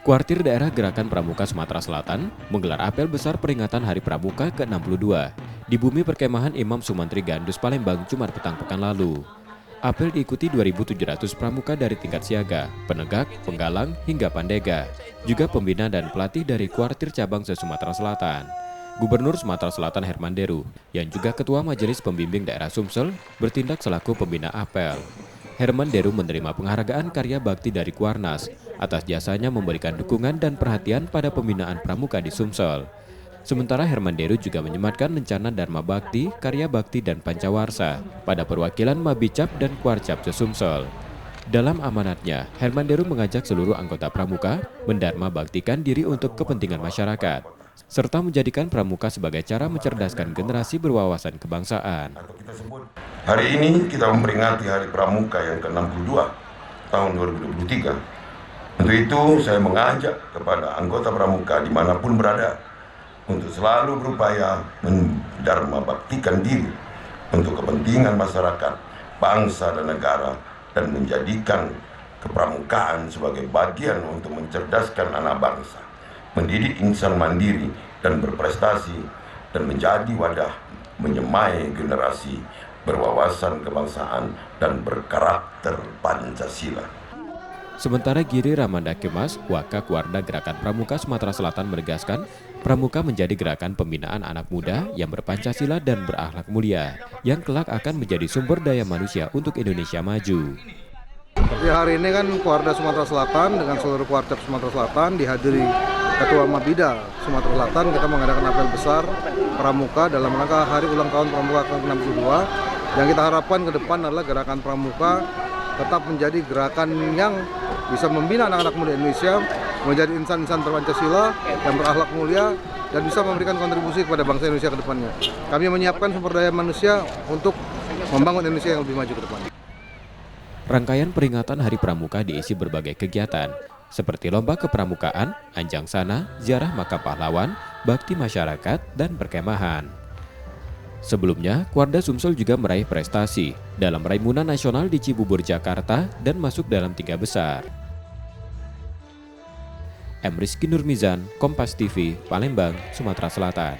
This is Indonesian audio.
Kuartir Daerah Gerakan Pramuka Sumatera Selatan menggelar apel besar peringatan Hari Pramuka ke-62 di bumi perkemahan Imam Sumantri Gandus Palembang Jumat petang pekan lalu. Apel diikuti 2.700 pramuka dari tingkat siaga, penegak, penggalang, hingga pandega, juga pembina dan pelatih dari kuartir cabang se-Sumatera Selatan. Gubernur Sumatera Selatan Herman Deru, yang juga Ketua Majelis Pembimbing Daerah Sumsel, bertindak selaku pembina apel. Herman Deru menerima penghargaan karya bakti dari Kuarnas atas jasanya memberikan dukungan dan perhatian pada pembinaan pramuka di Sumsel. Sementara Herman Deru juga menyematkan rencana Dharma Bakti, Karya Bakti dan Pancawarsa pada perwakilan Mabicap dan Kuarcap se-Sumsel. Dalam amanatnya, Herman Deru mengajak seluruh anggota pramuka mendharma baktikan diri untuk kepentingan masyarakat, serta menjadikan pramuka sebagai cara mencerdaskan generasi berwawasan kebangsaan. Hari ini kita memperingati Hari Pramuka yang ke-62 tahun 2023. Untuk itu saya mengajak kepada anggota pramuka dimanapun berada untuk selalu berupaya mendharma baktikan diri untuk kepentingan masyarakat, bangsa dan negara, dan menjadikan kepramukaan sebagai bagian untuk mencerdaskan anak bangsa, mendidik insan mandiri dan berprestasi, dan menjadi wadah menyemai generasi berwawasan kebangsaan dan berkarakter Pancasila. Sementara Giri Ramanda Kemas, Wakak Warda Gerakan Pramuka Sumatera Selatan menegaskan, pramuka menjadi gerakan pembinaan anak muda yang berpancasila dan berakhlak mulia, yang kelak akan menjadi sumber daya manusia untuk Indonesia maju. Di hari ini kan Kuarda Sumatera Selatan dengan seluruh Kuarcap Sumatera Selatan dihadiri Ketua Mabida Sumatera Selatan, kita mengadakan apel besar pramuka dalam rangka hari ulang tahun Pramuka ke-62. Yang kita harapkan ke depan adalah gerakan pramuka tetap menjadi gerakan yang bisa membina anak-anak muda Indonesia menjadi insan-insan berpancasila yang berakhlak mulia dan bisa memberikan kontribusi kepada bangsa Indonesia ke depannya. Kami menyiapkan sumber daya manusia untuk membangun Indonesia yang lebih maju ke depannya. Rangkaian peringatan Hari Pramuka diisi berbagai kegiatan, seperti lomba kepramukaan, anjang sana, ziarah makam pahlawan, bakti masyarakat, dan perkemahan. Sebelumnya, Kuarda Sumsel juga meraih prestasi dalam Raimuna Nasional di Cibubur, Jakarta, dan masuk dalam 3 besar. M. Rizky Nurmizan, Kompas TV, Palembang, Sumatera Selatan.